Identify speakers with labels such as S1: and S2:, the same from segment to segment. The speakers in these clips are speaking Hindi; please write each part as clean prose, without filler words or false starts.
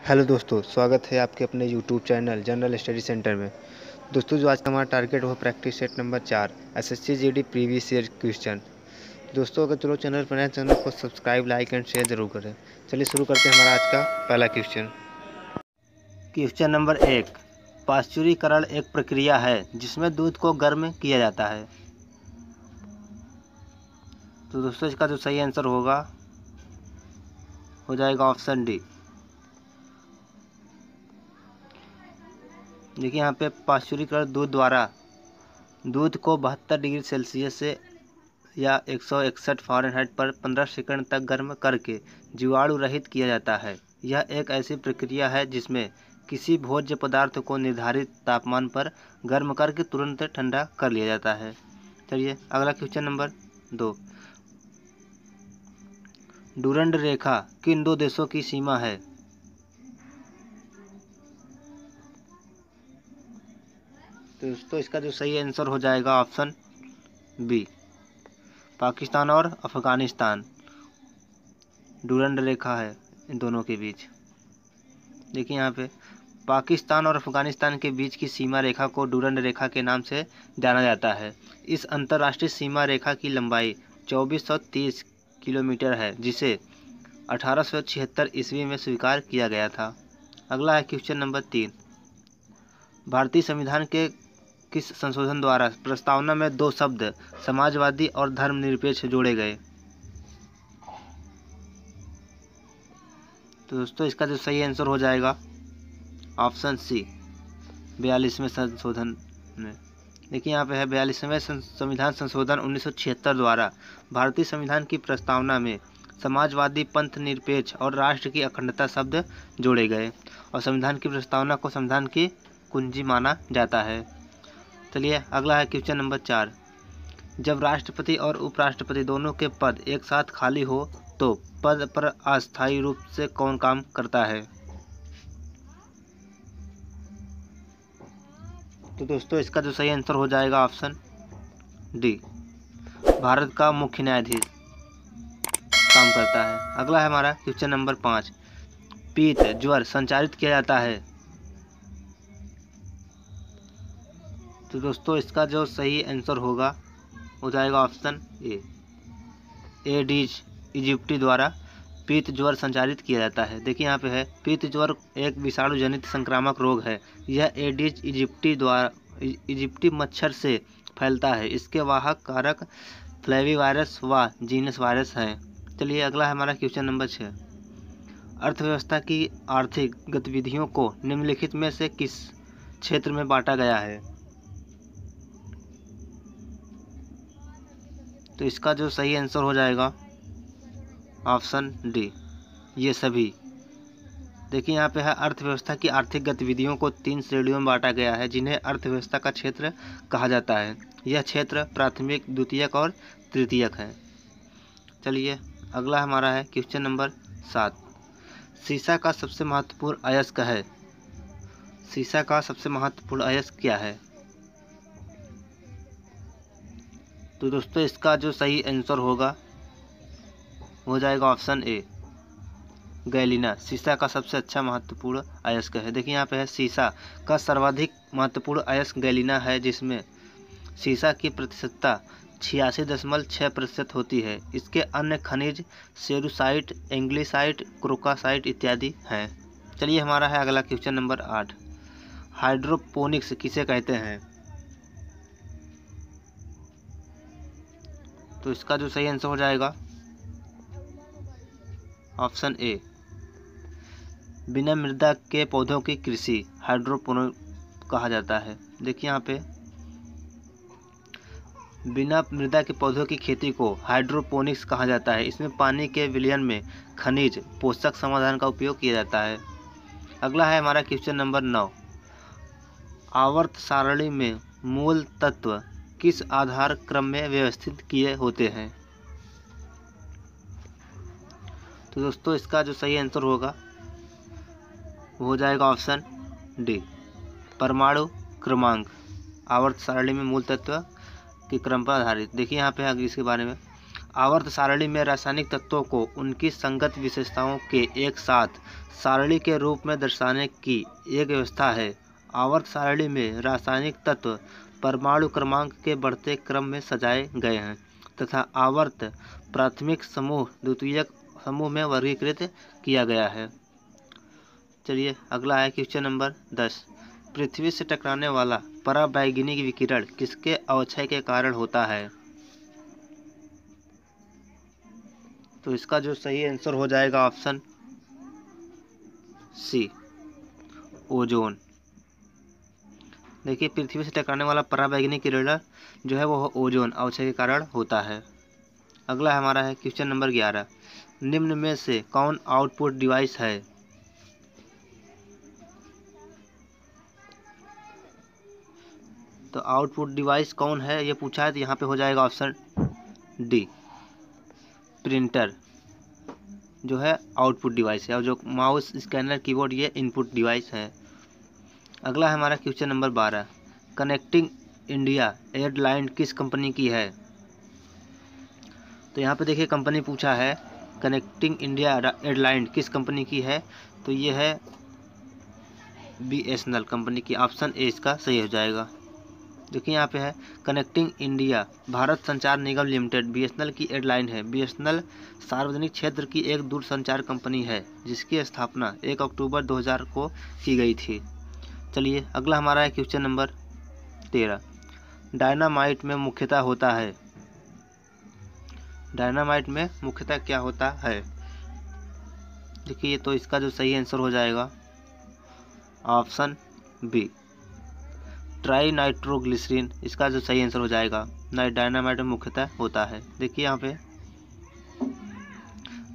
S1: हेलो दोस्तों, स्वागत है आपके अपने YouTube channel general study centre में। दोस्तों, जो आज का हमारा टारगेट वो practice set number 4 SSC GD previous year question. दोस्तों, अगर चलो चैनल पर नए चैनल को सब्सक्राइब, लाइक एंड शेयर जरूर करें। चलिए शुरू करते हैं हमारा आज का पहला क्वेश्चन।
S2: Question number 1। पाश्चुरीकरण एक प्रक्रिया है जिसमें दूध को गर्म किया जाता है। तो दोस्तों, इसका जो सही आंसर होगा हो जाएगा ऑप्शन डी। देखिए यहाँ पे पाश्चुरीकरण दूध द्वारा दूध को 72 डिग्री सेल्सियस से या 161 फ़ारेनहाइट पर 15 सेकंड तक गर्म करके जीवाणु रहित किया जाता है। यह एक ऐसी प्रक्रिया है जिसमें किसी भोज्य पदार्थ को निर्धारित तापमान पर गर्म करके तुरंत ठंडा कर लिया जाता है। चलिए अगला क्वेश्चन नंबर 2। डुरंड रेखा किन दो देशों की सीमा है? तो दोस्तों, इसका जो सही आंसर हो जाएगा ऑप्शन बी, पाकिस्तान और अफगानिस्तान। डुरंड रेखा है इन दोनों के बीच। देखिए यहाँ पे पाकिस्तान और अफगानिस्तान के बीच की सीमा रेखा को डुरंड रेखा के नाम से जाना जाता है। इस अंतर्राष्ट्रीय सीमा रेखा की लंबाई 2430 किलोमीटर है, जिसे 1876 ईस्वी में स्वीकार किया गया था। अगला है क्वेश्चन नंबर 3। भारतीय संविधान के किस संशोधन द्वारा प्रस्तावना में दो शब्द समाजवादी और धर्मनिरपेक्ष जोड़े गए? तो दोस्तों, इसका जो सही आंसर हो जाएगा ऑप्शन सी, 42वें संशोधन में। देखिए यहाँ पे है 42वें संविधान संशोधन 1976 द्वारा भारतीय संविधान की प्रस्तावना में समाजवादी, पंथ निरपेक्ष और राष्ट्र की अखंडता शब्द जोड़े गए और संविधान की प्रस्तावना को संविधान की कुंजी माना जाता है। चलिए अगला है क्वेश्चन नंबर 4। जब राष्ट्रपति और उपराष्ट्रपति दोनों के पद एक साथ खाली हो तो पद पर अस्थायी रूप से कौन काम करता है? तो दोस्तों, इसका जो सही आंसर हो जाएगा ऑप्शन डी, भारत का मुख्य न्यायाधीश काम करता है। अगला है हमारा क्वेश्चन नंबर 5। पीत ज्वर संचारित किया जाता है। तो दोस्तों, इसका जो सही आंसर होगा हो जाएगा ऑप्शन ए, एडीज इजिप्टी द्वारा पीत ज्वर संचारित किया जाता है। देखिए यहाँ पे है पीत ज्वर एक विषाणु जनित संक्रामक रोग है। यह एडीज इजिप्टी मच्छर से फैलता है। इसके वाहक कारक फ्लेविवायरस व जीनस वायरस हैं। चलिए अगला है हमारा क्वेश्चन नंबर 6। अर्थव्यवस्था की आर्थिक गतिविधियों को निम्नलिखित में से किस क्षेत्र में बांटा गया है? तो इसका जो सही आंसर हो जाएगा ऑप्शन डी, ये सभी। देखिए यहाँ पे है अर्थव्यवस्था की आर्थिक गतिविधियों को 3 श्रेणियों में बांटा गया है, जिन्हें अर्थव्यवस्था का क्षेत्र कहा जाता है। यह क्षेत्र प्राथमिक, द्वितीयक और तृतीयक है। चलिए अगला हमारा है क्वेश्चन नंबर 7। सीसा का सबसे महत्वपूर्ण अयस्क है। सीसा का सबसे महत्वपूर्ण अयस्क क्या है? तो दोस्तों, इसका जो सही आंसर होगा हो जाएगा ऑप्शन ए, गैलिना। सीसा का सबसे अच्छा महत्वपूर्ण अयस्क है। देखिए यहाँ पे है सीसा का सर्वाधिक महत्वपूर्ण अयस्क गैलिना है, जिसमें सीसा की प्रतिशतता 86.6% होती है। इसके अन्य खनिज सेरुसाइट, एंग्लिसाइट, क्रोकासाइट इत्यादि हैं। चलिए हमारा है अगला क्वेश्चन नंबर 8। हाइड्रोपोनिक्स किसे कहते हैं? तो इसका जो सही आंसर हो जाएगा ऑप्शन ए, बिना मृदा के पौधों की कृषि हाइड्रोपोनिक कहा जाता है। देखिए यहाँ पे बिना मृदा के पौधों की खेती को हाइड्रोपोनिक्स कहा जाता है। इसमें पानी के विलयन में खनिज पोषक समाधान का उपयोग किया जाता है। अगला है हमारा क्वेश्चन नंबर 9। आवर्त सारणी में मूल तत्व किस आधार क्रम में व्यवस्थित किए होते हैं? तो दोस्तों, इसका जो सही आंसर होगा वो हो जाएगा ऑप्शन डी, परमाणु क्रमांक। आवर्त सारणी में मूल तत्व के क्रम पर आधारित। देखिए यहाँ पे है इसके बारे में। आवर्त सारणी में रासायनिक तत्वों को उनकी संगत विशेषताओं के एक साथ सारणी के रूप में दर्शाने की एक व्यवस्था है। आवर्त सारणी में रासायनिक तत्व परमाणु क्रमांक के बढ़ते क्रम में सजाए गए हैं तथा आवर्त प्राथमिक समूह द्वितीयक समूह में वर्गीकृत किया गया है। चलिए अगला है क्वेश्चन नंबर 10। पृथ्वी से टकराने वाला पराबैंगनी विकिरण किसके अवक्षय के कारण होता है? तो इसका जो सही आंसर हो जाएगा ऑप्शन सी, ओजोन। देखिए पृथ्वी से टकराने वाला पराबैंगनी किरण जो है वो ओजोन अवक्षय के कारण होता है। अगला हमारा है क्वेश्चन नंबर 11। निम्न में से कौन आउटपुट डिवाइस है? तो आउटपुट डिवाइस कौन है ये पूछा है, तो यहाँ पे हो जाएगा ऑप्शन डी, प्रिंटर जो है आउटपुट डिवाइस है और जो माउस स्कैनर कीबोर्ड ये इनपुट डिवाइस है। अगला है हमारा question number 12। Connecting India airline किस कंपनी की है? तो यहाँ पे देखिए कंपनी पूछा है कनेक्टिंग इंडिया एयरलाइन किस कंपनी की है, तो ये है BSNL कंपनी की। ऑप्शन ए इसका सही हो जाएगा। देखिए यहाँ पे है कनेक्टिंग इंडिया भारत संचार निगम लिमिटेड BSNL की एयरलाइन है। BSNL सार्वजनिक क्षेत्र की एक दूरसंचार कंपनी है जिसकी स्थापना 1 अक्टूबर 2000 को की गई थी। चलिए अगला हमारा है क्वेश्चन नंबर 13। डायनामाइट में मुख्यतः होता है? डायनामाइट में मुख्यतः क्या होता है? देखिए तो इसका जो सही आंसर हो जाएगा ऑप्शन बी, ट्राई नाइट्रोग्लिसरीन इसका जो सही आंसर हो जाएगा। डायनामाइट में मुख्यतः होता है। देखिए यहाँ पे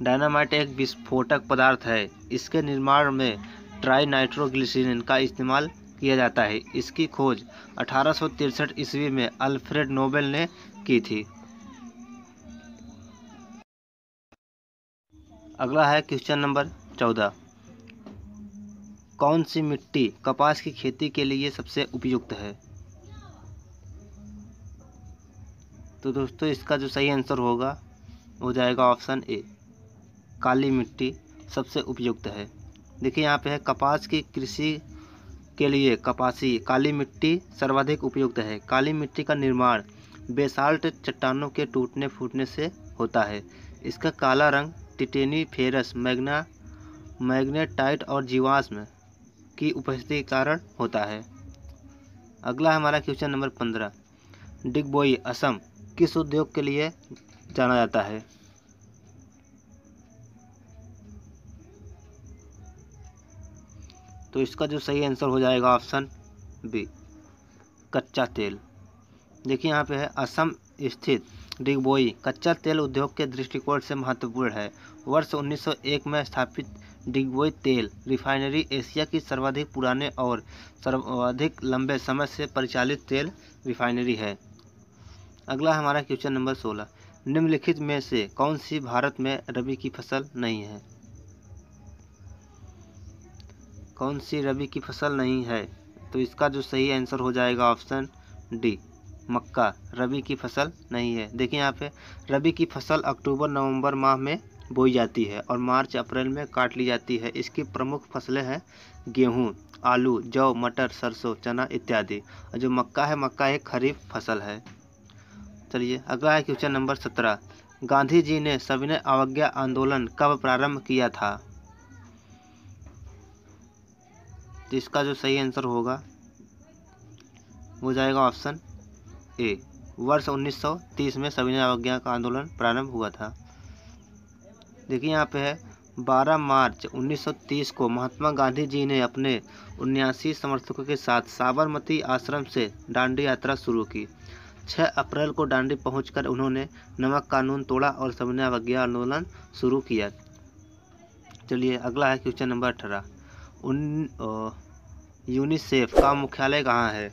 S2: डायनामाइट एक विस्फोटक पदार्थ है। इसके निर्माण में ट्राई नाइट्रोग्लिसरीन का इस्तेमाल किया जाता है। इसकी खोज 1863 ईस्वी में अल्फ्रेड नोबेल ने की थी। अगला है क्वेश्चन नंबर 14। कौन सी मिट्टी कपास की खेती के लिए सबसे उपयुक्त है? तो दोस्तों इसका जो सही आंसर होगा हो जाएगा ऑप्शन ए, काली मिट्टी सबसे उपयुक्त है। देखिए यहाँ पे है कपास की कृषि के लिए कपासी काली मिट्टी सर्वाधिक उपयुक्त है। काली मिट्टी का निर्माण बेसाल्ट चट्टानों के टूटने फूटने से होता है। इसका काला रंग टिटेनी फेरस मैग्नेटाइट और जीवाश्म की उपस्थिति के कारण होता है। अगला हमारा क्वेश्चन नंबर 15। डिगबोई असम किस उद्योग के लिए जाना जाता है? तो इसका जो सही आंसर हो जाएगा ऑप्शन बी, कच्चा तेल। देखिए यहाँ पे है असम स्थित डिगबोई कच्चा तेल उद्योग के दृष्टिकोण से महत्वपूर्ण है। वर्ष 1901 में स्थापित डिगबोई तेल रिफाइनरी एशिया की सर्वाधिक पुराने और सर्वाधिक लंबे समय से परिचालित तेल रिफाइनरी है। अगला हमारा क्वेश्चन नंबर 16। निम्नलिखित में से कौन सी भारत में रबी की फसल नहीं है? कौन सी रबी की फसल नहीं है? तो इसका जो सही आंसर हो जाएगा ऑप्शन डी, मक्का रबी की फसल नहीं है। देखिए यहाँ पे रबी की फसल अक्टूबर नवंबर माह में बोई जाती है और मार्च अप्रैल में काट ली जाती है। इसकी प्रमुख फसलें हैं गेहूँ, आलू, जौ, मटर, सरसों, चना इत्यादि। और जो मक्का है, मक्का एक खरीफ फसल है। चलिए अगला है क्वेश्चन नंबर 17। गांधी जी ने सविनय अवज्ञा आंदोलन कब प्रारंभ किया था? तो इसका जो सही आंसर होगा हो जाएगा ऑप्शन ए, वर्ष 1930 में सविनय अवज्ञा का आंदोलन प्रारंभ हुआ था। देखिए यहाँ पे है 12 मार्च 1930 को महात्मा गांधी जी ने अपने 79 समर्थकों के साथ साबरमती आश्रम से दांडी यात्रा शुरू की। 6 अप्रैल को दांडी पहुंचकर उन्होंने नमक कानून तोड़ा और सविनय अवज्ञा आंदोलन शुरू किया। चलिए अगला है क्वेश्चन नंबर 18। यूनिसेफ का मुख्यालय कहाँ है?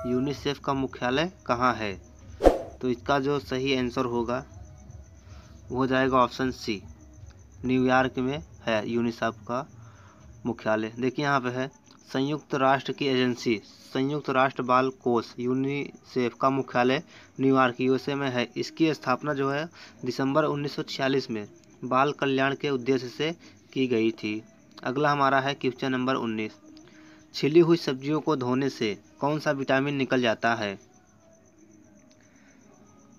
S2: यूनिसेफ का मुख्यालय कहाँ है? तो इसका जो सही आंसर होगा वो हो जाएगा ऑप्शन सी, न्यूयॉर्क में है यूनिसेफ का मुख्यालय। देखिए यहाँ पे है संयुक्त राष्ट्र की एजेंसी संयुक्त राष्ट्र बाल कोष यूनिसेफ का मुख्यालय न्यूयॉर्क यूएसए में है। इसकी स्थापना जो है दिसंबर 1946 में बाल कल्याण के उद्देश्य से की गई थी। अगला हमारा है क्वेश्चन नंबर 19। छिली हुई सब्जियों को धोने से कौन सा विटामिन निकल जाता है?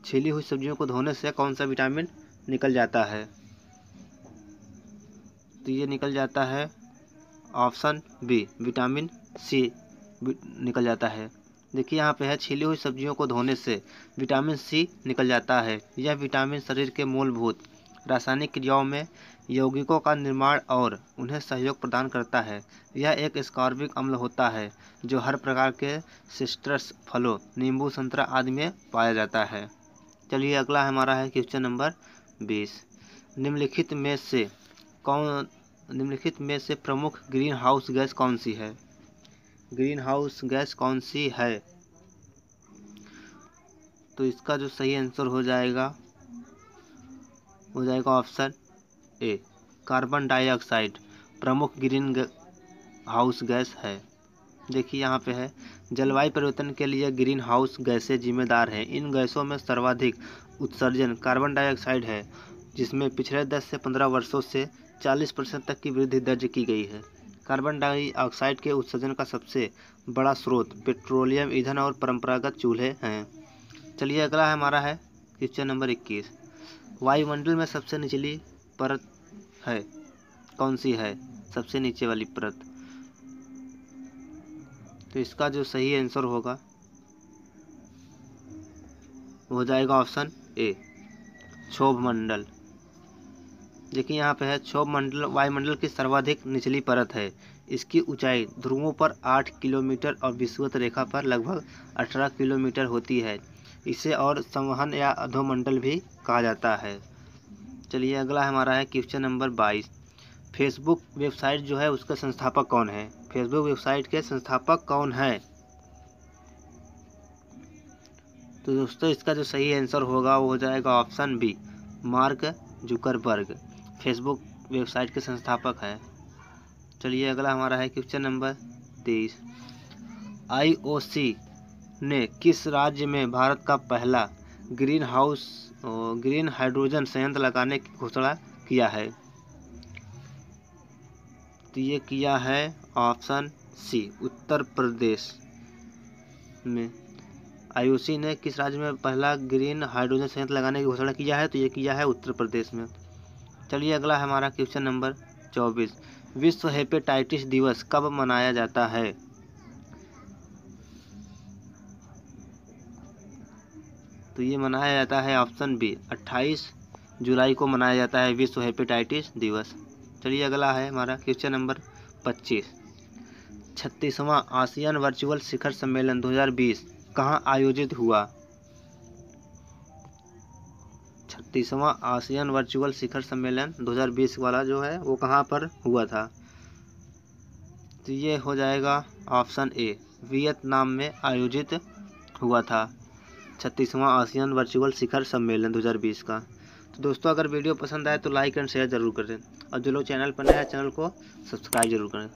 S2: छिली हुई सब्जियों को धोने से कौन सा विटामिन निकल जाता है? तो ये निकल जाता है ऑप्शन बी, विटामिन सी निकल जाता है। देखिए यहाँ पे है, छिली हुई सब्जियों को धोने से विटामिन सी निकल जाता है। यह विटामिन शरीर के मूलभूत रासायनिक क्रियाओं में यौगिकों का निर्माण और उन्हें सहयोग प्रदान करता है। यह एक एस्कॉर्बिक अम्ल होता है जो हर प्रकार के सिट्रस फलों, नींबू, संतरा आदि में पाया जाता है। चलिए अगला हमारा है क्वेश्चन नंबर 20। निम्नलिखित में से प्रमुख ग्रीन हाउस गैस कौन सी है? ग्रीन हाउस गैस कौन सी है? तो इसका जो सही आंसर हो जाएगा ऑप्शन ए, कार्बन डाइऑक्साइड प्रमुख ग्रीन हाउस गैस है। देखिए यहाँ पे है, जलवायु परिवर्तन के लिए ग्रीन हाउस गैसें जिम्मेदार हैं। इन गैसों में सर्वाधिक उत्सर्जन कार्बन डाइऑक्साइड है, जिसमें पिछले 10 से 15 वर्षों से 40% तक की वृद्धि दर्ज की गई है। कार्बन डाइऑक्साइड के उत्सर्जन का सबसे बड़ा स्रोत पेट्रोलियम ईंधन और परंपरागत चूल्हे हैं। चलिए अगला हमारा है क्वेश्चन नंबर 21। वायुमंडल में सबसे निचली परत है कौन सी है? सबसे नीचे वाली परत। तो इसका जो सही आंसर होगा वो हो जाएगा ऑप्शन ए, क्षोभ मंडल। देखिए यहाँ पे है, क्षोभ मंडल वायुमंडल की सर्वाधिक निचली परत है। इसकी ऊंचाई ध्रुवों पर 8 किलोमीटर और विषुवत रेखा पर लगभग 18 किलोमीटर होती है। इसे और संवहन या अधोमंडल भी कहा जाता है। चलिए अगला हमारा है क्वेश्चन नंबर 22। फेसबुक वेबसाइट जो है उसका संस्थापक कौन है? फेसबुक वेबसाइट के संस्थापक कौन है? तो दोस्तों इसका जो सही आंसर होगा वो हो जाएगा option B, Mark Zuckerberg Facebook website के संस्थापक हैं। चलिए अगला हमारा है क्वेश्चन नंबर 23। IOC ने किस राज्य में भारत का पहला ग्रीन हाइड्रोजन संयंत्र लगाने की घोषणा किया है? तो ये किया है ऑप्शन सी, उत्तर प्रदेश में। IOC ने किस राज्य में पहला ग्रीन हाइड्रोजन संयंत्र लगाने की घोषणा किया है? तो ये किया है उत्तर प्रदेश में। चलिए अगला हमारा क्वेश्चन नंबर 24। विश्व हेपेटाइटिस दिवस कब मनाया जाता है? तो ये मनाया जाता है ऑप्शन बी, 28 जुलाई को मनाया जाता है विश्व हेपेटाइटिस दिवस। चलिए अगला है हमारा क्वेश्चन नंबर 25। 36वां आसियान वर्चुअल शिखर सम्मेलन 2020 कहाँ आयोजित हुआ? 36वां आसियान वर्चुअल शिखर सम्मेलन 2020 वाला जो है वो कहाँ पर हुआ था? तो ये हो जाएगा ऑप्शन ए, वियतनाम में आयोजित हुआ था 36वां आसियान वर्चुअल शिखर सम्मेलन 2020 का। तो दोस्तों अगर वीडियो पसंद आए तो लाइक एंड शेयर जरूर करें, और जो लोग चैनल पर नए हैं चैनल को सब्सक्राइब जरूर करें।